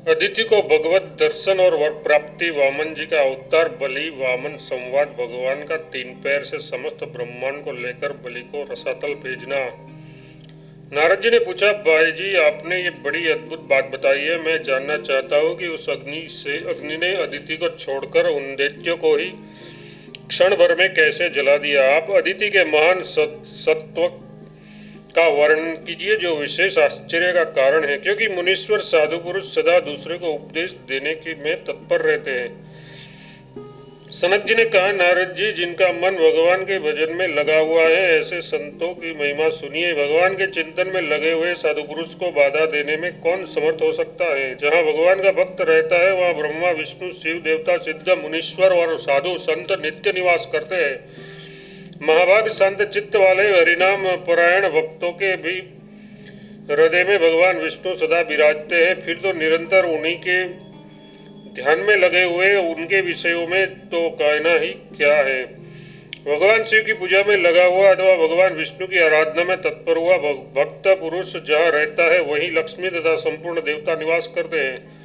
अदिति को भगवत दर्शन और वर प्राप्ति, वामन जी का अवतार, बलि वामन संवाद, भगवान का 3 पैर से समस्त ब्रह्मांड को लेकर बलि को रसातल भेजना। नारद जी ने पूछा, भाई जी आपने ये बड़ी अद्भुत बात बताई है। मैं जानना चाहता हूँ कि उस अग्नि ने अदिति को छोड़कर उन दैत्यों को ही क्षण भर में कैसे जला दिया। आप अदिति के महान सत्व का वर्णन कीजिए जो विशेष आश्चर्य का कारण है, क्योंकि मुनीश्वर साधु पुरुष सदा दूसरे को उपदेश देने के में तत्पर रहते हैं। सनक जी ने कहा, नारद जी जिनका मन भगवान के भजन में लगा हुआ है, ऐसे संतों की महिमा सुनिए। भगवान के चिंतन में लगे हुए साधु पुरुष को बाधा देने में कौन समर्थ हो सकता है। जहाँ भगवान का भक्त रहता है वहाँ ब्रह्मा विष्णु शिव देवता सिद्ध मुनीश्वर और साधु संत नित्य निवास करते हैं। महाभाग शांत चित्त वाले हरिनाम परायण भक्तों के भी हृदय में भगवान विष्णु सदा विराजते हैं। फिर तो निरंतर उन्हीं के ध्यान में लगे हुए उनके विषयों में तो कहना ही क्या है। भगवान शिव की पूजा में लगा हुआ अथवा भगवान विष्णु की आराधना में तत्पर हुआ भक्त पुरुष जहाँ रहता है वहीं लक्ष्मी तथा संपूर्ण देवता निवास करते हैं।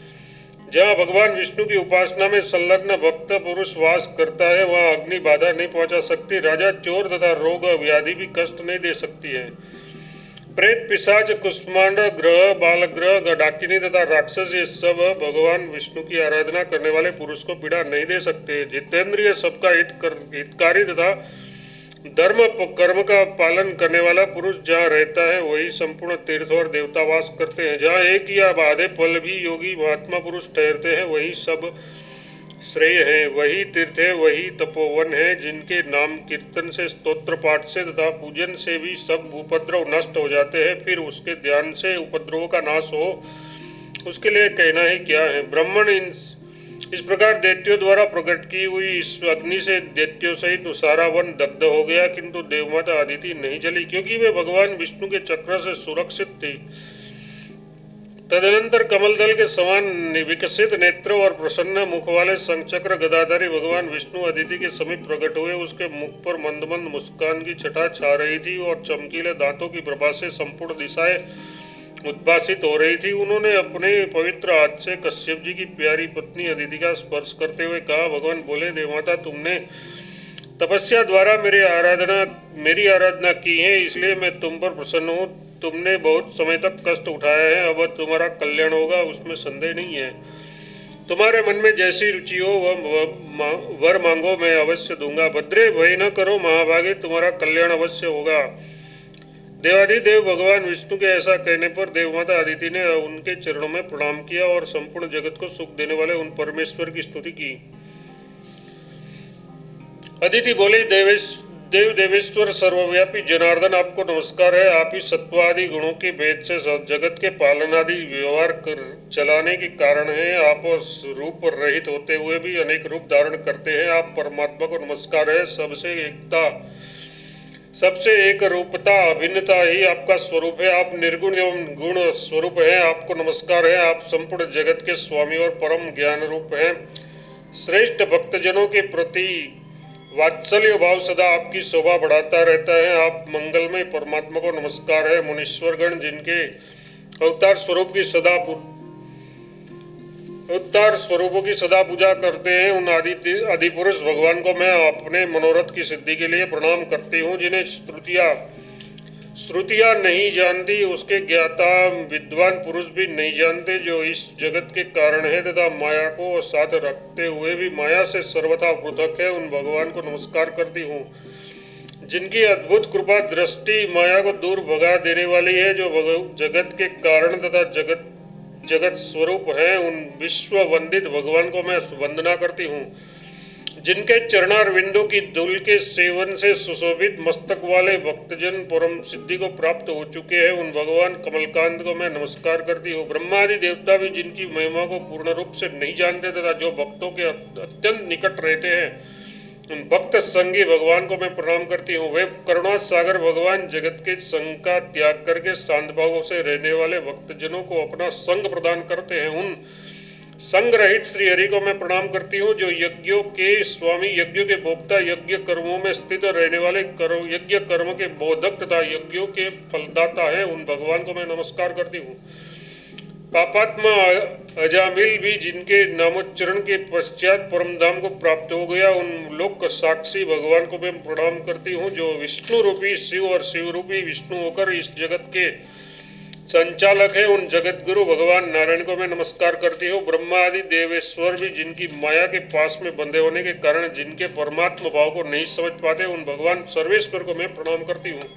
जहाँ भगवान विष्णु की उपासना में संलग्न भक्त पुरुष वास करता है वहाँ अग्नि बाधा नहीं पहुंचा सकती। राजा चोर तथा रोग व्याधि भी कष्ट नहीं दे सकती है। प्रेत पिशाच कुष्मांड ग्रह बाल ग्रह डाकिनी तथा राक्षस ये सब भगवान विष्णु की आराधना करने वाले पुरुष को पीड़ा नहीं दे सकते। जितेंद्रिय सबका हितकारी तथा धर्म कर्म का पालन करने वाला पुरुष जहाँ रहता है वही संपूर्ण तीर्थ और देवता वास करते हैं। जहाँ एक या आधे पल भी योगी महात्मा पुरुष ठहरते हैं वही सब श्रेय है, वही तीर्थ है, वही तपोवन है। जिनके नाम कीर्तन से स्तोत्र पाठ से तथा पूजन से भी सब उपद्रव नष्ट हो जाते हैं। फिर उसके ध्यान से उपद्रवों का नाश हो, उसके लिए कहना ही क्या है। ब्राह्मण इस प्रकार दैत्यों द्वारा प्रकट की हुई इस अग्नि से दैत्यों सहित सारा वन दग्ध हो गया, किंतु देवमाता अदिति नहीं जली, क्योंकि वे भगवान विष्णु के चक्र से सुरक्षित थी। तदनंतर कमल दल के समान विकसित नेत्र और प्रसन्न मुख वाले शंखचक्र गदाधारी भगवान विष्णु अदिति के समीप प्रकट हुए। उसके मुख पर मंद मंद मुस्कान की छटा छा रही थी और चमकीले दांतों की प्रभा से संपूर्ण दिशाएं उद्भासित हो रही थी। उन्होंने अपने पवित्र हाथ से कश्यप जी की प्यारी पत्नी अदिति का स्पर्श करते हुए कहा, भगवान बोले, देवमाता तुमने तपस्या द्वारा मेरी आराधना की है, इसलिए मैं तुम पर प्रसन्न हूँ। तुमने बहुत समय तक कष्ट उठाया है, अब तुम्हारा कल्याण होगा, उसमें संदेह नहीं है। तुम्हारे मन में जैसी रुचि हो वह वर मांगो, मैं अवश्य दूंगा। भद्रे भय न करो महाभागे, तुम्हारा कल्याण अवश्य होगा। देवाधिदेव भगवान विष्णु के ऐसा कहने पर देवमाता अदिति ने उनके चरणों में प्रणाम किया और संपूर्ण जगत को सुख देने वाले उन परमेश्वर की स्तुति की। अदिति बोली, देव देवेश्वर सर्वव्यापी जनार्दन आपको नमस्कार है। आप ही सत्वादि गुणों के भेद से जगत के पालन आदि व्यवहार कर चलाने के कारण हैं। आप रूप रहित होते हुए भी अनेक रूप धारण करते हैं। आप परमात्मा को नमस्कार है। सबसे एक रूपता अभिन्नता ही आपका स्वरूप है। आप निर्गुण एवं गुण स्वरूप हैं। आपको नमस्कार है। आप संपूर्ण जगत के स्वामी और परम ज्ञान रूप हैं। श्रेष्ठ भक्तजनों के प्रति वात्सल्य भाव सदा आपकी शोभा बढ़ाता रहता है। आप मंगलमय परमात्मा को नमस्कार है। मुनीश्वरगण जिनके अवतार स्वरूपों की सदा पूजा करते हैं, उन आदि पुरुष भगवान को मैं अपने मनोरथ की सिद्धि के लिए प्रणाम करती हूँ। जिन्हें श्रुतियाँ नहीं जानती, उसके ज्ञाता विद्वान पुरुष भी नहीं जानते, जो इस जगत के कारण है तथा माया को साथ रखते हुए भी माया से सर्वथा पृथक है, उन भगवान को नमस्कार करती हूँ। जिनकी अद्भुत कृपा दृष्टि माया को दूर भगा देने वाली है, जो जगत के कारण तथा जगत स्वरूप है, उन विश्व वंदित भगवान को मैं वंदना करती हूँ। जिनके चरणारविंदों की धूल के सेवन से सुशोभित मस्तक वाले भक्तजन परम सिद्धि को प्राप्त हो चुके हैं, उन भगवान कमलकांत को मैं नमस्कार करती हूँ। ब्रह्मादि देवता भी जिनकी महिमा को पूर्ण रूप से नहीं जानते तथा जो भक्तों के अत्यंत निकट रहते हैं, उन भक्त संगी भगवान को मैं प्रणाम करती हूँ। वे करुणा सागर भगवान जगत के संग का त्याग करके शांत भावों से रहने वाले भक्तजनों को अपना संग प्रदान करते हैं। उन संग रहित श्री हरि को मैं प्रणाम करती हूँ, जो यज्ञों के स्वामी, यज्ञों के भोक्ता, यज्ञ कर्मों में स्थित रहने वाले यज्ञ कर्म के बोधक तथा यज्ञों के फलदाता है, उन भगवान को मैं नमस्कार करती हूँ। पापात्मा अजामिल भी जिनके नामोच्चारण के पश्चात परमधाम को प्राप्त हो गया, उन लोक साक्षी भगवान को मैं प्रणाम करती हूँ, जो विष्णु रूपी शिव और शिव रूपी विष्णु होकर इस जगत के संचालक है। उन जगत गुरु भगवान नारायण को मैं नमस्कार करती हूँ। ब्रह्मा आदि देवेश्वर भी जिनकी माया के पास में बंधे होने के कारण जिनके परमात्मा भाव को नहीं समझ पाते, उन भगवान सर्वेश्वर को मैं प्रणाम करती हूँ,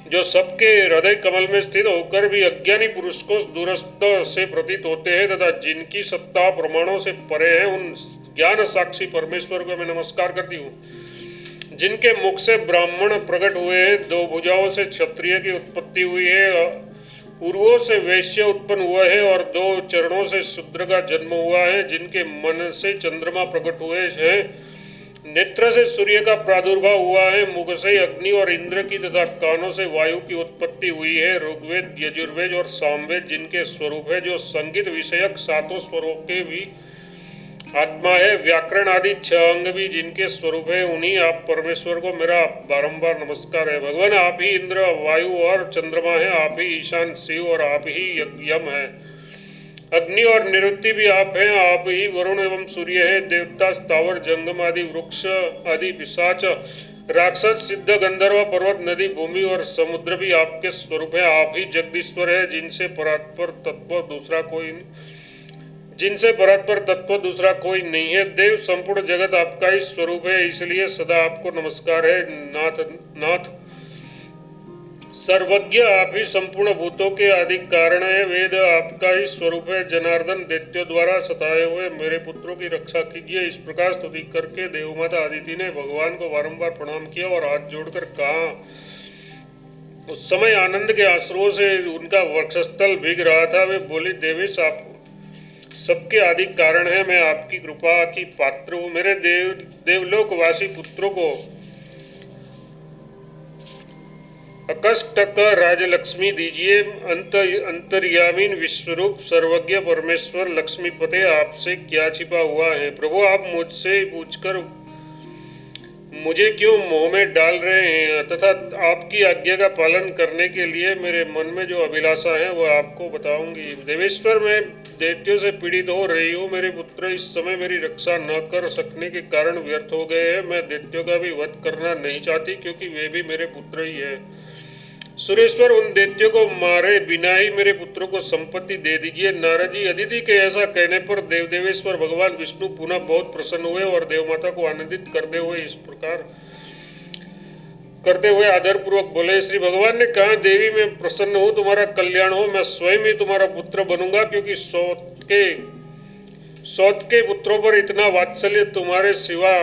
जो सबके हृदय कमल में स्थित होकर भी अज्ञानी पुरुष को दूरस्थ से प्रतीत होते हैं तथा जिनकी सत्ता प्रमाणों से परे है, उन ज्ञान साक्षी परमेश्वर को मैं नमस्कार करती हूँ। जिनके मुख से ब्राह्मण प्रकट हुए हैं, दो भुजाओं से क्षत्रिय की उत्पत्ति हुई है, उरुओं से वैश्य उत्पन्न हुआ है और दो चरणों से शूद्र का जन्म हुआ है। जिनके मन से चंद्रमा प्रकट हुए हैं, नेत्र से सूर्य का प्रादुर्भाव हुआ है, मुख से अग्नि और इंद्र की तथा कानों से वायु की उत्पत्ति हुई है। ऋग्वेद, यजुर्वेद और सामवेद जिनके स्वरूप है, जो संगीत विषयक सातों स्वरों के भी आत्मा है। व्याकरण आदि 6 अंग भी जिनके स्वरूप है, उन्हीं आप परमेश्वर को मेरा बारंबार नमस्कार है। भगवान आप ही इंद्र, वायु और चंद्रमा है, आप ही ईशान शिव और आप ही यम है। अग्नि और निरुक्ति भी आप हैं, आप ही वरुण एवं सूर्य है। देवता, स्थावर, जंगम आदि वृक्ष आदि पिशाच, राक्षस, सिद्ध, गंधर्व, पर्वत, नदी, भूमि और समुद्र भी आपके स्वरूप है। आप ही जगदीश्वर है, जिनसे परात्पर तत्व दूसरा कोई नहीं है। देव, संपूर्ण जगत आपका ही स्वरूप है, इसलिए सदा आपको नमस्कार है। नाथ सर्वज्ञ आप ही संपूर्ण भूतों के आदि कारण है। वेद आपका ही स्वरूप है। जनार्दन, दैत्यों द्वारा सताए हुए मेरे पुत्रों की रक्षा कीजिए। इस प्रकार स्तुति करके देवमाता अदिति ने भगवान को बारंबार प्रणाम किया और हाथ जोड़कर कहा। उस समय आनंद के आंसुओं से उनका वक्षस्थल भीग रहा था। वे बोली, देवेश आप सबके आदि कारण है, मैं आपकी कृपा की पात्र हूँ। मेरे देवलोकवासी पुत्रों को अकष्टक राजलक्ष्मी दीजिए। अंतर्यामीन विश्वरूप सर्वज्ञ परमेश्वर लक्ष्मीपते, आपसे क्या छिपा हुआ है। प्रभु आप मुझसे पूछकर मुझे क्यों मोह में डाल रहे हैं, तथा आपकी आज्ञा का पालन करने के लिए मेरे मन में जो अभिलाषा है वह आपको बताऊंगी। देवेश्वर, मैं दैत्यों से पीड़ित हो रही हूँ। मेरे पुत्र इस समय मेरी रक्षा न कर सकने के कारण व्यर्थ हो गए हैं। मैं दैत्यों का भी वध करना नहीं चाहती, क्योंकि वे भी मेरे पुत्र ही है। सुरेश्वर, उन दैत्यों को मारे बिना ही मेरे पुत्रों को संपत्ति दे दीजिए। नारद जी, अदिति के ऐसा कहने पर देवेश्वर भगवान विष्णु पुनः बहुत प्रसन्न हुए और देवमाता को आनंदित करते हुए इस प्रकार करते हुए आदर पूर्वक बोले। श्री भगवान ने कहा, देवी मैं प्रसन्न हूँ, तुम्हारा कल्याण हो। मैं स्वयं ही तुम्हारा पुत्र बनूंगा, क्योंकि सौत के पुत्रों पर इतना वात्सल्य तुम्हारे सिवा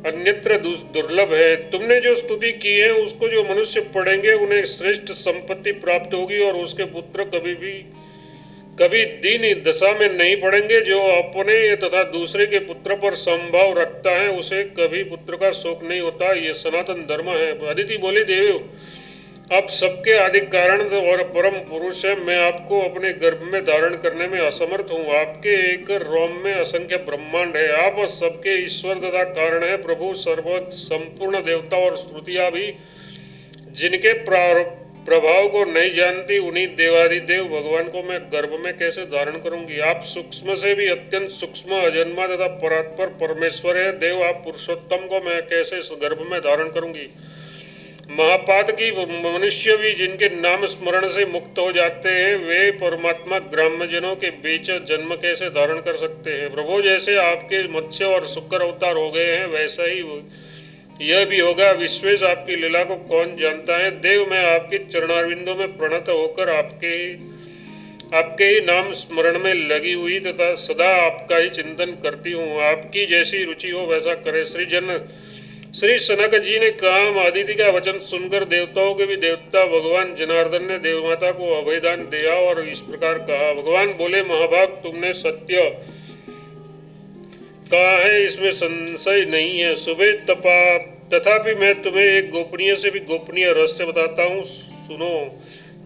अन्यत्र दुर्लभ है। तुमने जो स्तुति की है उसको जो मनुष्य पढ़ेंगे उन्हें श्रेष्ठ संपत्ति प्राप्त होगी, और उसके पुत्र कभी दीन दशा में नहीं पड़ेंगे। जो अपने तथा दूसरे के पुत्र पर संभाव रखता है उसे कभी पुत्र का शोक नहीं होता। ये सनातन धर्म है। अदिति बोली, देवी आप सबके आदि कारण और परम पुरुष है। मैं आपको अपने गर्भ में धारण करने में असमर्थ हूँ। आपके एक रोम में असंख्य ब्रह्मांड है। आप सबके ईश्वर तथा कारण है। प्रभु संपूर्ण देवता और स्तुतियाँ भी जिनके प्रभाव को नहीं जानती, उन्हीं देवादिदेव भगवान को मैं गर्भ में कैसे धारण करूंगी। आप सूक्ष्म से भी अत्यंत सूक्ष्म, अजन्मा तथा परात्पर परमेश्वर है। देव, आप पुरुषोत्तम को मैं कैसे गर्भ में धारण करूंगी। महापात की मनुष्य भी जिनके नाम स्मरण से मुक्त हो जाते हैं, वे परमात्मा ग्राम्यजनों के बीच जन्म कैसे धारण कर सकते हैं। प्रभु, जैसे आपके मत्स्य और शुक्र अवतार हो गए हैं, वैसा ही यह भी होगा। विश्वेश, आपकी लीला को कौन जानता है। देव, मैं आपके चरणारविंदों में प्रणत होकर आपके ही नाम स्मरण में लगी हुई तथा सदा आपका ही चिंतन करती हूँ। आपकी जैसी रुचि हो वैसा करे। श्री सनक जी ने कहा, अदिति का वचन सुनकर देवताओं के भी देवता भगवान जनार्दन ने देवमाता को अभयदान दिया और इस प्रकार कहा। भगवान बोले, महाभाग, तुमने सत्य कहा है, इसमें संशय नहीं है। सुबह तथापि मैं तुम्हें एक गोपनीय से भी गोपनीय रहस्य बताता हूँ, सुनो।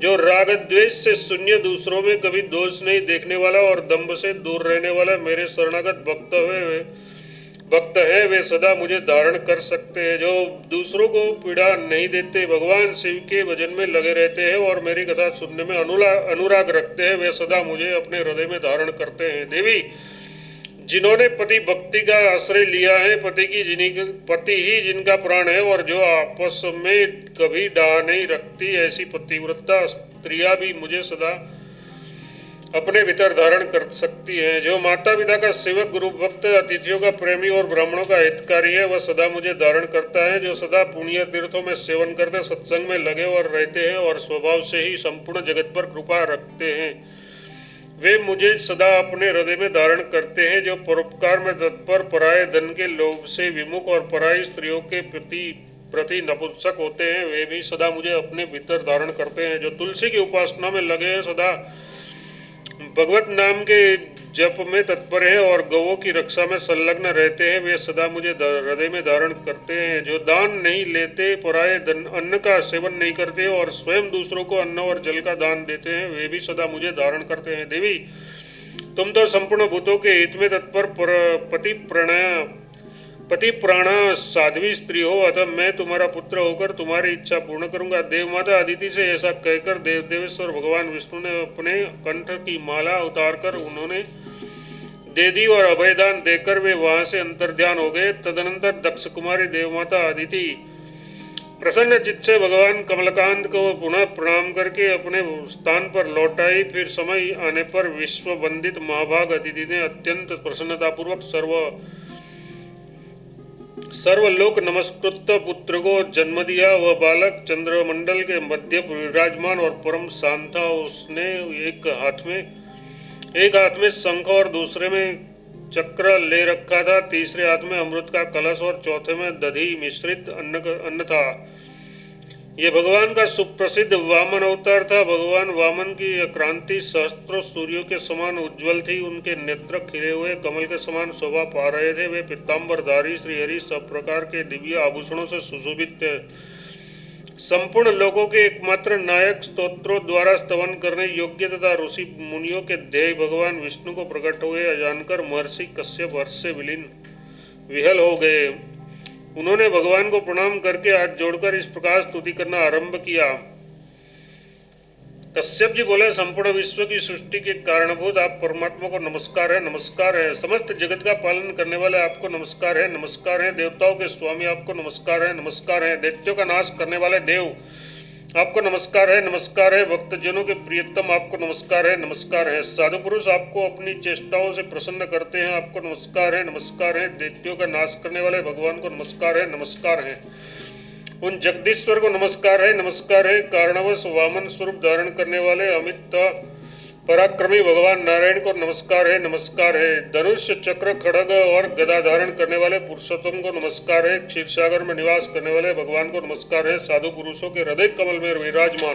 जो राग द्वेष से शून्य, दूसरों में कभी दोष नहीं देखने वाला और दंभ से दूर रहने वाला मेरे शरणागत भक्त हुए भक्त है वे सदा मुझे धारण कर सकते हैं। जो दूसरों को पीड़ा नहीं देते, भगवान शिव के भजन में लगे रहते हैं और मेरी कथा सुनने में अनुराग रखते हैं, वे सदा मुझे अपने हृदय में धारण करते हैं। देवी, जिन्होंने पति भक्ति का आश्रय लिया है, पति ही जिनका प्राण है और जो आपस में कभी डाह नहीं रखती, ऐसी पतिव्रता स्त्रियां भी मुझे सदा अपने भीतर धारण कर सकती है। जो माता पिता का सेवक, गुरु भक्त, अतिथियों का प्रेमी और ब्राह्मणों का हितकारी है, वह सदा मुझे धारण करता है। जो सदा पुण्य तीर्थों में सेवन करते, सत्संग में लगे और रहते हैं और स्वभाव से ही संपूर्ण जगत पर कृपा रखते हैं, वे मुझे सदा अपने हृदय में धारण करते हैं। जो परोपकार में तत्पर, पराये धन के लोभ से विमुख और पराई स्त्रियों के प्रति नपुंसक होते हैं, वे भी सदा मुझे अपने भीतर धारण करते हैं। जो तुलसी की उपासना में लगे हैं, सदा भगवत नाम के जप में तत्पर है और गौओं की रक्षा में संलग्न रहते हैं, वे सदा मुझे हृदय में धारण करते हैं। जो दान नहीं लेते, पराये अन्न का सेवन नहीं करते और स्वयं दूसरों को अन्न और जल का दान देते हैं, वे भी सदा मुझे धारण करते हैं। देवी, तुम तो संपूर्ण भूतों के हित में तत्पर पति प्राणा साध्वी स्त्री हो, अतः मैं तुम्हारा पुत्र होकर तुम्हारी इच्छा पूर्ण करूंगा। देव माता अदिति से ऐसा कहकर देवेश्वर भगवान विष्णु ने अपने कंठ की माला उतारकर उन्होंने दे दी और अभयदान देकर वे वहां से अंतर्ध्यान हो गए। तदनंतर दक्ष कुमारी देवमाता अदिति प्रसन्न चित्त से भगवान कमलकांत को पुनः प्रणाम करके अपने स्थान पर लौट आई। फिर समय आने पर विश्व वंदित महाभाग अदिति ने अत्यंत प्रसन्नतापूर्वक सर्वलोक नमस्कृत पुत्र को जन्म दिया। वह बालक चंद्रमंडल के मध्य विराजमान और परम शांत था। उसने एक हाथ में शंख और दूसरे में चक्र ले रखा था, तीसरे हाथ में अमृत का कलश और चौथे में दधी मिश्रित अन्न था। ये भगवान का सुप्रसिद्ध वामन अवतार था। भगवान वामन की क्रांति सहस्त्रों सूर्यों के समान उज्जवल थी। उनके नेत्र खिले हुए कमल के समान शोभा पा रहे थे। वे पीताम्बरधारी श्रीहरि सब प्रकार के दिव्य आभूषणों से सुशोभित थे। संपूर्ण लोगों के एकमात्र नायक, स्तोत्रों द्वारा स्तवन करने योग्य तथा ऋषि मुनियों के ध्येय भगवान विष्णु को प्रकट हुए। अजानकर महर्षि कश्यप हर्ष से विहल हो गए। उन्होंने भगवान को प्रणाम करके हाथ जोड़कर इस प्रकार स्तुति करना आरंभ किया। कश्यप जी बोले, संपूर्ण विश्व की सृष्टि के कारणभूत आप परमात्मा को नमस्कार है, नमस्कार है। समस्त जगत का पालन करने वाले आपको नमस्कार है, नमस्कार है। देवताओं के स्वामी आपको नमस्कार है, नमस्कार है। दैत्यों का नाश करने वाले देव आपको नमस्कार है, नमस्कार है। भक्तजनों के प्रियतम आपको नमस्कार है, नमस्कार है। साधु पुरुष आपको अपनी चेष्टाओं से प्रसन्न करते हैं, आपको नमस्कार है, नमस्कार है। दैत्यों का नाश करने वाले भगवान को नमस्कार है, नमस्कार है। उन जगदीश्वर को नमस्कार है, नमस्कार है। कारणवश वामन स्वरूप धारण करने वाले अमित पराक्रमी भगवान नारायण को नमस्कार है, नमस्कार है। धनुष, चक्र, खड्ग और गदा धारण करने वाले पुरुषोत्तम को नमस्कार है। क्षीरसागर में निवास करने वाले भगवान को नमस्कार है। साधु पुरुषों के हृदय कमल में विराजमान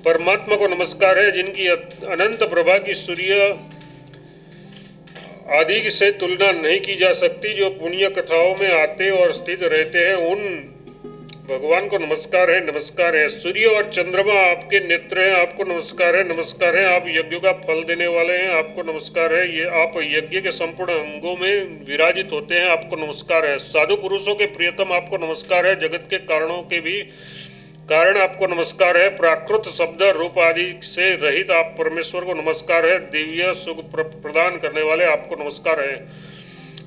परमात्मा को नमस्कार है, जिनकी अनंत प्रभा की सूर्य आदि से तुलना नहीं की जा सकती। जो पुण्य कथाओं में आते और स्थित रहते हैं, उन भगवान को नमस्कार है, नमस्कार है। सूर्य और चंद्रमा आपके नेत्र हैं, आपको नमस्कार है, नमस्कार है। आप यज्ञों का फल देने वाले हैं, आपको नमस्कार है। ये आप यज्ञ के संपूर्ण अंगों में विराजित होते हैं, आपको नमस्कार है। साधु पुरुषों के प्रियतम आपको नमस्कार है। जगत के कारणों के भी कारण आपको नमस्कार है। प्राकृत शब्द रूप आदि से रहित आप परमेश्वर को नमस्कार है। दिव्य सुख प्रदान करने वाले आपको नमस्कार है।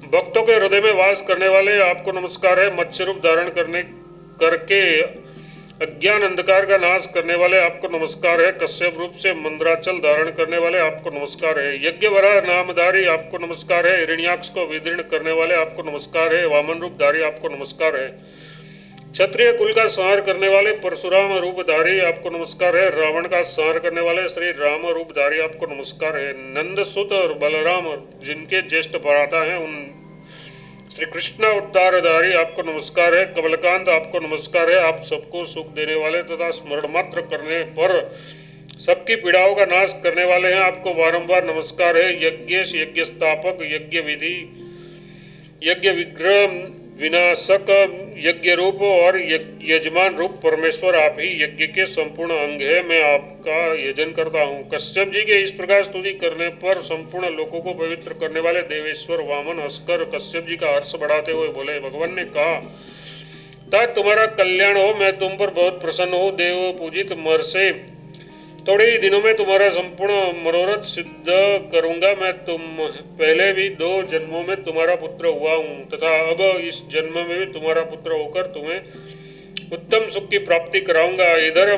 भक्तों के हृदय में वास करने वाले आपको नमस्कार है। मत्स्य रूप धारण करके अज्ञान अंधकार का नाश करने वाले आपको नमस्कार है। कश्यप रूप से मंद्राचल धारण करने वाले आपको नमस्कार है। यज्ञ वराह नामधारी आपको नमस्कार है। हिरण्याक्ष को विदीर्ण करने वाले आपको नमस्कार है। वामन रूपधारी आपको नमस्कार है। क्षत्रिय कुल का संहार करने वाले परशुराम रूपधारी आपको नमस्कार है। रावण का संहार करने वाले श्री राम रूपधारी आपको नमस्कार है। नंद सुत और बलराम जिनके ज्येष्ठ भ्राता हैं, उन श्री कृष्ण अवतारधारी आपको नमस्कार है। कमलकांत आपको नमस्कार है। आप सबको सुख देने वाले तथा स्मरण मात्र करने पर सबकी पीड़ाओं का नाश करने वाले हैं, आपको बारंबार नमस्कार है। यज्ञेश, यज्ञ स्थापक, यज्ञ विधि, यज्ञ विग्रह, विनाशक यज्ञ रूप और यजमान रूप परमेश्वर आप ही यज्ञ के संपूर्ण अंग है। मैं आपका यजन करता हूँ। कश्यप जी के इस प्रकार स्तुति करने पर संपूर्ण लोगों को पवित्र करने वाले देवेश्वर वामन हंसकर कश्यप जी का हर्ष बढ़ाते हुए बोले, भगवान ने कहा, तात तुम्हारा कल्याण हो, मैं तुम पर बहुत प्रसन्न हूँ। देव पूजित महर्षि, थोड़े ही दिनों में तुम्हारा संपूर्ण मनोरथ सिद्ध करूंगा। मैं तुम पहले भी 2 जन्मों में तुम्हारा पुत्र हुआ हूँ तथा अब इस जन्म में भी तुम्हारा पुत्र होकर तुम्हें उत्तम सुख की प्राप्ति कराऊंगा। इधर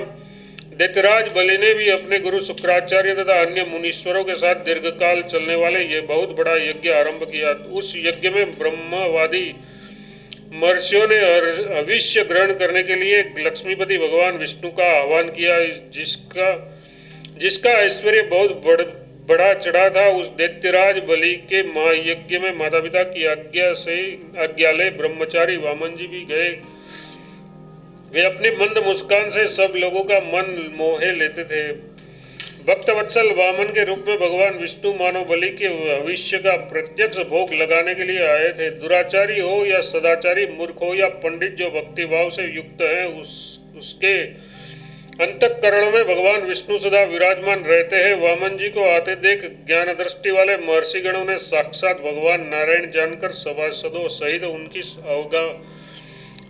दैत्यराज बलि ने भी अपने गुरु शुक्राचार्य तथा अन्य मुनीश्वरों के साथ दीर्घकाल चलने वाले ये बहुत बड़ा यज्ञ आरंभ किया। उस यज्ञ में ब्रह्मवादी महर्षियों ने हविष्य ग्रहण करने के लिए लक्ष्मीपति भगवान विष्णु का आह्वान किया। जिसका ऐश्वर्य बहुत बड़ा चढ़ा था। उस दैत्यराज बलि के महायज्ञ में माता पिता की आज्ञा ब्रह्मचारी वामन जी भी गए। वे अपनी मंद मुस्कान से सब लोगों का मन मोहे लेते थे। भक्त वत्सल वामन के रूप में भगवान विष्णु मानव बलि के भविष्य का प्रत्यक्ष भोग लगाने के लिए आए थे। दुराचारी हो या सदाचारी, मूर्ख हो या पंडित, जो भक्ति भाव से युक्त है उसके अंतःकरण में भगवान विष्णु सदा विराजमान रहते हैं। वामन जी को आते देख ज्ञान दृष्टि वाले महर्षिगणों ने साक्षात भगवान नारायण जानकर सभासदों सहित उनकी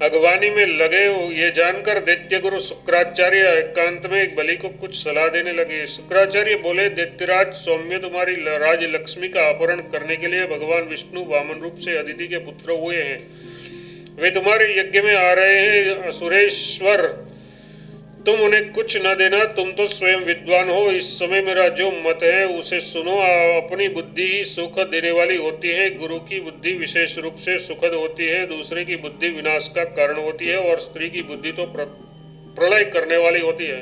अगवानी में लगे। ये जानकर दैत्य गुरु शुक्राचार्य एकांत में एक बलि को कुछ सलाह देने लगे। शुक्राचार्य बोले, दैत्यराज सौम्य, तुम्हारी राज लक्ष्मी का अपहरण करने के लिए भगवान विष्णु वामन रूप से अदिति के पुत्र हुए हैं। वे तुम्हारे यज्ञ में आ रहे हैं। असुरेश्वर, तुम उन्हें कुछ न देना, तुम तो स्वयं विद्वान हो। इस समय मेरा जो मत है उसे सुनो। अपनी बुद्धि ही सुख देने वाली होती है। गुरु की बुद्धि विशेष रूप से सुखद होती है, दूसरे की बुद्धि विनाश का कारण होती है और स्त्री की बुद्धि तो प्रलय करने वाली होती है।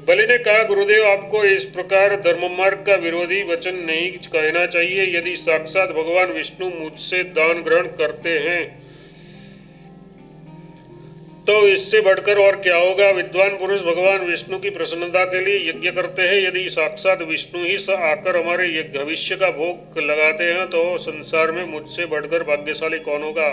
बलि ने कहा, गुरुदेव, आपको इस प्रकार धर्म मार्ग का विरोधी वचन नहीं कहना चाहिए। यदि साक्षात भगवान विष्णु मुझसे दान ग्रहण करते हैं तो इससे बढ़कर और क्या होगा। विद्वान पुरुष भगवान विष्णु की प्रसन्नता के लिए यज्ञ करते हैं। यदि साक्षात विष्णु ही आकर हमारे भविष्य का भोग लगाते हैं तो संसार में मुझसे बढ़कर भाग्यशाली कौन होगा।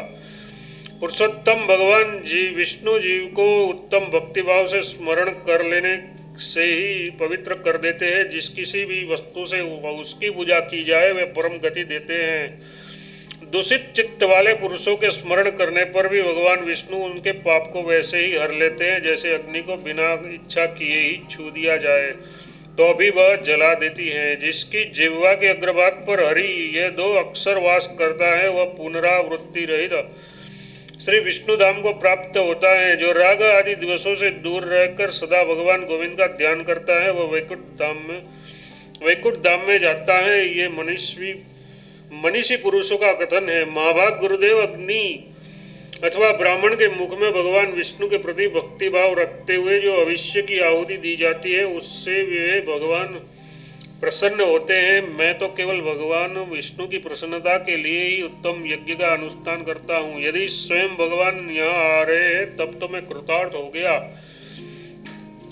पुरुषोत्तम भगवान जी विष्णु जीव को उत्तम भक्तिभाव से स्मरण कर लेने से ही पवित्र कर देते हैं। जिस किसी भी वस्तु से उसकी पूजा की जाए वे परम गति देते हैं। दूषित चित्त वाले पुरुषों के स्मरण करने पर भी भगवान विष्णु उनके पाप को वैसे ही हर लेते हैं जैसे अग्नि को बिना इच्छा किए ही छू दिया जाए तो भी वह जला देती है। जिसकी जिह्वा के अग्रभाग पर हरि यह 2 अक्षर वास करता है वह पुनरावृत्ति रहित श्री विष्णु धाम को प्राप्त होता है। जो राग आदि दिवसों से दूर रहकर सदा भगवान गोविंद का ध्यान करता है वह वैकुंठ धाम में जाता है। ये मनीषी पुरुषों का कथन है। महाभाग गुरुदेव, अग्नि अथवा ब्राह्मण के मुख में भगवान विष्णु के प्रति भक्ति भाव रखते हुए जो भविष्य की आहुति दी जाती है उससे वे भगवान प्रसन्न होते हैं। मैं तो केवल भगवान विष्णु की प्रसन्नता के लिए ही उत्तम यज्ञ का अनुष्ठान करता हूँ। यदि स्वयं भगवान यहाँ आ रहे हैं तब तो मैं कृतार्थ हो गया,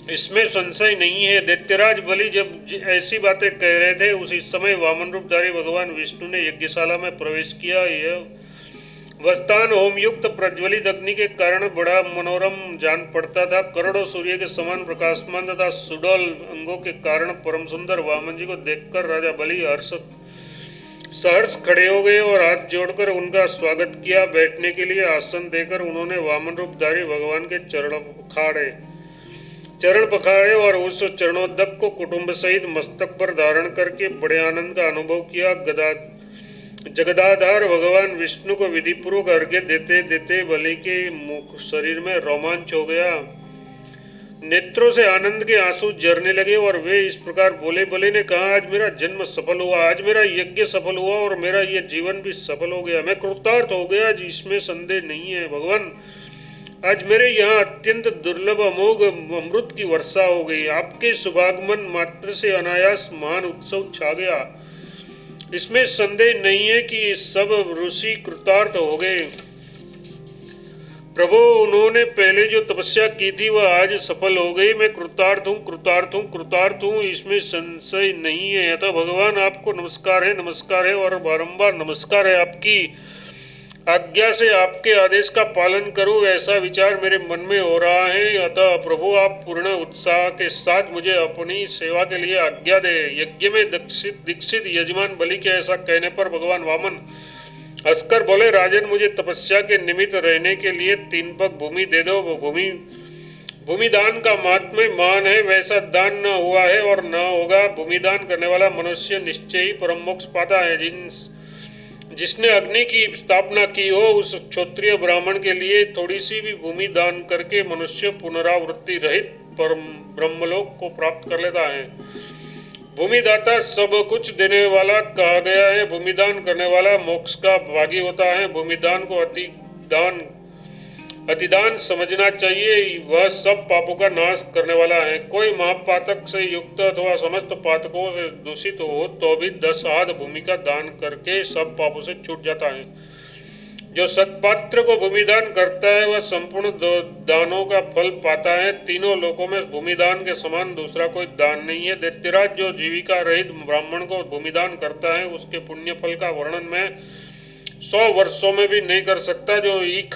इसमें संशय नहीं है। दैत्यराज बलि जब ऐसी बातें कह रहे थे उसी समय वामन रूपधारी भगवान विष्णु ने यज्ञशाला में प्रवेश किया। यह वस्तान होमयुक्त प्रज्वलित अग्नि के कारण बड़ा मनोरम जान पड़ता था। करोड़ों सूर्य के समान प्रकाशमान तथा सुडौल अंगों के कारण परम सुंदर वामन जी को देखकर राजा बलि सहर्ष खड़े हो गए और हाथ जोड़कर उनका स्वागत किया। बैठने के लिए आसन देकर उन्होंने वामन रूपधारी भगवान के चरण पखाड़े और उस चरणोदक को कुटुंब सहित मस्तक पर धारण करके बड़े आनंद का अनुभव किया। जगदाधार भगवान विष्णु को विधिपूर्वक अर्घ्य देते देते बलि के मुख शरीर में रोमांच हो गया। नेत्रों से आनंद के आंसू झरने लगे और वे इस प्रकार बोले। बलि ने कहा, आज मेरा जन्म सफल हुआ, आज मेरा यज्ञ सफल हुआ और मेरा यह जीवन भी सफल हो गया। मैं कृतार्थ हो गया, जिसमें संदेह नहीं है। भगवान, आज मेरे यहाँ अत्यंत दुर्लभ अमोघ अमृत की वर्षा हो गई। आपके शुभागमन मात्र से अनायास महान उत्सव छा गया, इसमें संदेह नहीं है कि सब ऋषि कृतार्थ हो गए। प्रभु, उन्होंने पहले जो तपस्या की थी वह आज सफल हो गई। मैं कृतार्थ हूँ, कृतार्थ हूँ, कृतार्थ हूँ, इसमें संशय नहीं है। अतः भगवान आपको नमस्कार है और बारंबार नमस्कार है। आज्ञा से आपके आदेश का पालन करूं, ऐसा विचार मेरे मन में हो रहा है। अतः प्रभु आप पूर्ण उत्साह के साथ मुझे अपनी सेवा के लिए आज्ञा दे। यज्ञ में दीक्षित यजमान बलि के ऐसा कहने पर भगवान वामन हंसकर बोले, राजन, मुझे तपस्या के निमित्त रहने के लिए 3 पग भूमि दे दो। वो भूमि दान का महात्म्य मान है, वैसा दान न हुआ है और न होगा। भूमि दान करने वाला मनुष्य निश्चय ही परम मोक्ष पाता है। जिसने अग्नि की स्थापना की हो, उस क्षत्रिय ब्राह्मण के लिए थोड़ी सी भी भूमि दान करके मनुष्य पुनरावृत्ति रहित परम ब्रह्मलोक को प्राप्त कर लेता है। भूमिदाता सब कुछ देने वाला कहा गया है। भूमिदान करने वाला मोक्ष का भागी होता है। भूमिदान को अतिदान समझना चाहिए। वह सब पापों का नाश करने वाला है। कोई महापातक से युक्त अथवा समस्त पातकों से दूषित हो तो भी 10 हाथ भूमि का दान करके सब पापों से छूट जाता है। जो सत्पात्र को भूमिदान करता है वह संपूर्ण दानों का फल पाता है। तीनों लोकों में भूमिदान के समान दूसरा कोई दान नहीं है। दैत्यराज जो जीविका रहित ब्राह्मण को भूमिदान करता है, उसके पुण्य फल का वर्णन मैं 100 वर्षों में भी नहीं कर सकता। जो ईख,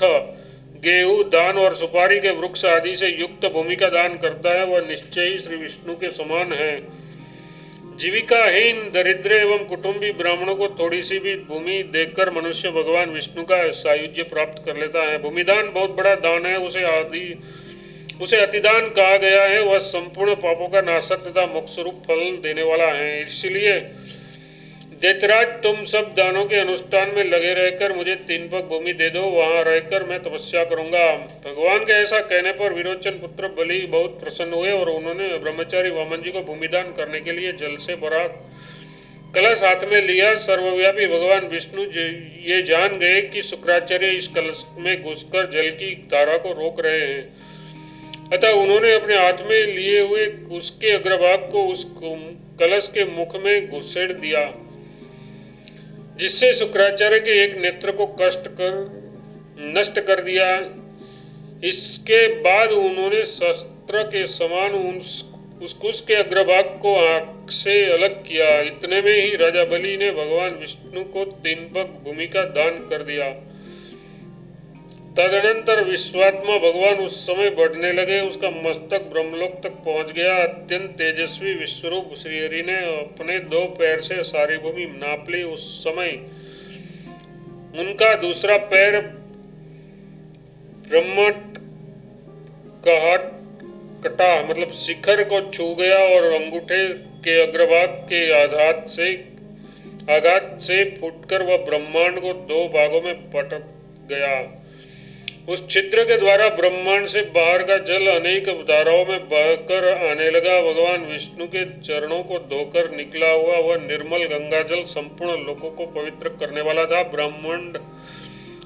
गेहूं, दान और सुपारी के वृक्ष आदि से युक्त भूमि का दान करता है, वह निश्चय ही श्री विष्णु के समान है। जीविकाहीन, दरिद्र एवं कुटुंबी ब्राह्मणों को थोड़ी सी भी भूमि देकर मनुष्य भगवान विष्णु का सायुज्य प्राप्त कर लेता है। भूमिदान बहुत बड़ा दान है। उसे अतिदान कहा गया है। वह संपूर्ण पापों का नाशक तथा मोक्ष रूप फल देने वाला है। इसलिए दैत्यराज, तुम सब दानों के अनुष्ठान में लगे रहकर मुझे 3 पग भूमि दे दो। वहां रहकर मैं तपस्या करूंगा। भगवान के ऐसा कहने पर विरोचन पुत्र बलि बहुत प्रसन्न हुए और उन्होंने ब्रह्मचारी वामन जी को भूमिदान करने के लिए जल से भरा कलश हाथ में लिया। सर्वव्यापी भगवान विष्णु ये जान गए कि शुक्राचार्य इस कलश में घुसकर जल की धारा को रोक रहे हैं। अतः उन्होंने अपने हाथ में लिए हुए उसके अग्रभाग को उस कलश के मुख में घुसेड़ दिया, जिससे शुक्राचार्य के एक नेत्र को नष्ट कर दिया। इसके बाद उन्होंने शस्त्र के समान उस कुश के अग्रभाग को आंख से अलग किया। इतने में ही राजा बलि ने भगवान विष्णु को 3 पग भूमि का दान कर दिया। तदनंतर विश्वात्मा भगवान उस समय बढ़ने लगे। उसका मस्तक ब्रह्मलोक तक पहुंच गया। अत्यंत तेजस्वी विश्वरूप श्रीहरि ने अपने 2 पैर से सारी भूमि नाप ली। उस समय उनका दूसरा पैर ब्रह्मट कहट कटा, मतलब शिखर को छू गया और अंगूठे के अग्रभाग के आघात से फूटकर वह ब्रह्मांड को 2 भागों में पटक गया। उस छिद्र के द्वारा ब्रह्मांड से बाहर का जल अनेक धाराओं में बहकर आने लगा। भगवान विष्णु के चरणों को धोकर निकला हुआ वह निर्मल गंगा जल संपूर्ण लोकों को पवित्र करने वाला था।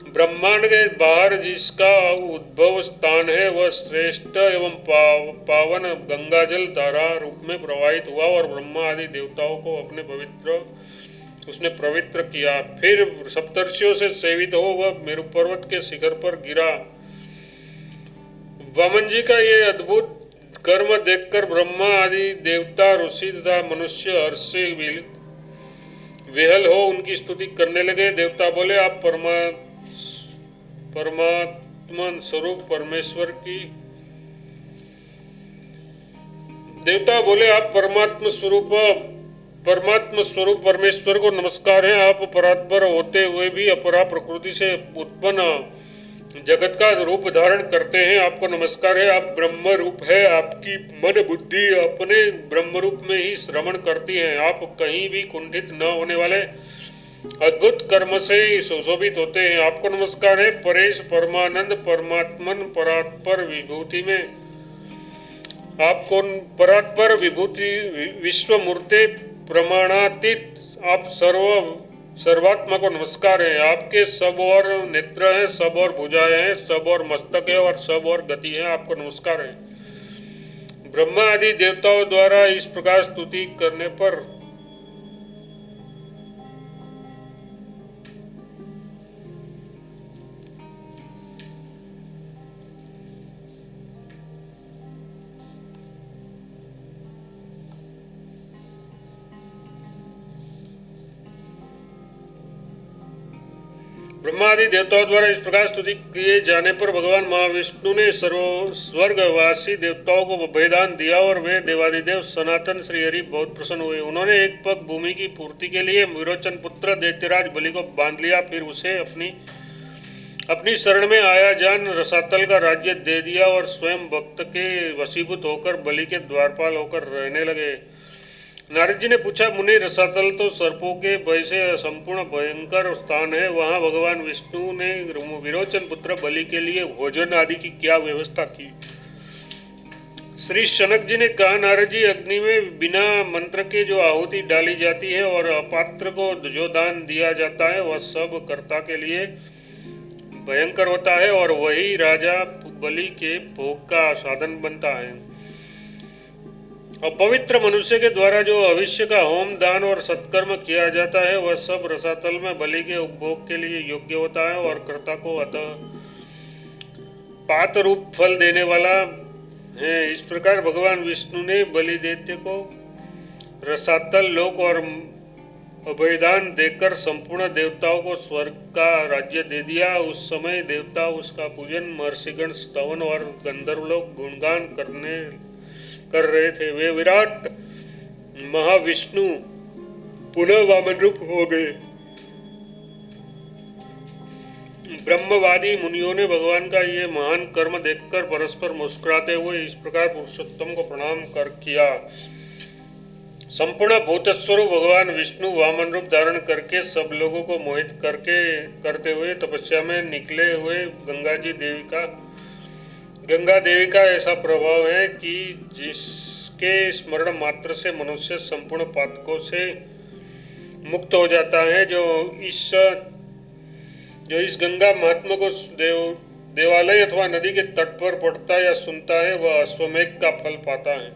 ब्रह्मांड के बाहर जिसका उद्भव स्थान है, वह श्रेष्ठ एवं पावन गंगा जल धारा रूप में प्रवाहित हुआ और ब्रह्मा आदि देवताओं को उसने पवित्र किया। फिर सप्तर्षियों से सेवित हो वह मेरु पर्वत के शिखर पर गिरा। वामन जी का ये अद्भुत कर्म देखकर ब्रह्मा आदि देवता, ऋषि तथा मनुष्य हर्ष से विहल हो उनकी स्तुति करने लगे। देवता बोले, आप परमात्मन स्वरूप परमेश्वर की देवता बोले, आप परमात्मा स्वरूप परमेश्वर को नमस्कार है। आप परात्पर होते हुए भी अपरा प्रकृति से उत्पन्न जगत का रूप धारण करते हैं। आपको नमस्कार है। आप ब्रह्म रूप है। आपकी मन बुद्धि अपने ब्रह्म रूप में ही श्रवण करती है। आप कहीं भी कुंठित न होने वाले अद्भुत कर्म से सुशोभित होते हैं। आपको नमस्कार है। परेश, परमानंद, परमात्मन, परात्पर विभूति में आपको परात्पर विभूति विश्व मूर्ते प्रमाणातीत आप सर्वात्मा को नमस्कार है। आपके सब और नेत्र हैं, सब और भुजाएं हैं, सब और मस्तक है और सब और गति है। आपको नमस्कार है। ब्रह्मा आदि देवताओं द्वारा इस प्रकार स्तुति करने पर ब्रह्मादि देवताओं द्वारा इस प्रकार स्तुति किए जाने पर भगवान महाविष्णु ने स्वर्गवासी देवताओं को अभयदान दिया और वे देवादिदेव सनातन श्री हरि बहुत प्रसन्न हुए। उन्होंने एक पग भूमि की पूर्ति के लिए विरोचन पुत्र दैत्यराज बलि को बांध लिया, फिर उसे अपनी शरण में आया जान रसातल का राज्य दे दिया और स्वयं भक्त के वशीभूत होकर बलि के द्वारपाल होकर रहने लगे। नारद जी ने पूछा, मुनि रसातल तो सर्पों के भय से संपूर्ण भयंकर स्थान है, वहां भगवान विष्णु ने विरोचन पुत्र बलि के लिए भोजन आदि की क्या व्यवस्था की? श्री शनक जी ने कहा, नारद जी, अग्नि में बिना मंत्र के जो आहुति डाली जाती है और अपात्र को जो दान दिया जाता है वह सब कर्ता के लिए भयंकर होता है और वही राजा बलि के भोग का साधन बनता है। अपवित्र मनुष्य के द्वारा जो भविष्य का होम दान और सत्कर्म किया जाता है वह सब रसातल में बलि के उपभोग के लिए योग्य होता है और कर्ता को अतः पात रूप फल देने वाला है। इस प्रकार भगवान विष्णु ने बलि दैत्य को रसातल लोक और अभयदान देकर संपूर्ण देवताओं को स्वर्ग का राज्य दे दिया। उस समय देवता उसका पूजन, महर्षिगण स्तवन और गंधर्व लोग गुणगान कर रहे थे। वे विराट महाविष्णु पुनः वामन रूप हो गए। ब्रह्मवादी मुनियों ने भगवान का ये महान कर्म देखकर परस्पर मुस्कुराते हुए इस प्रकार पुरुषोत्तम को प्रणाम कर किया। संपूर्ण भूतस्वरूप भगवान विष्णु वामन रूप धारण करके सब लोगों को मोहित करते हुए तपस्या में निकले हुए गंगा देवी का ऐसा प्रभाव है कि जिसके स्मरण मात्र से मनुष्य संपूर्ण पातकों से मुक्त हो जाता है। जो इस गंगा महात्मा को देवालय अथवा नदी के तट पर पढ़ता या सुनता है वह अश्वमेघ का फल पाता है।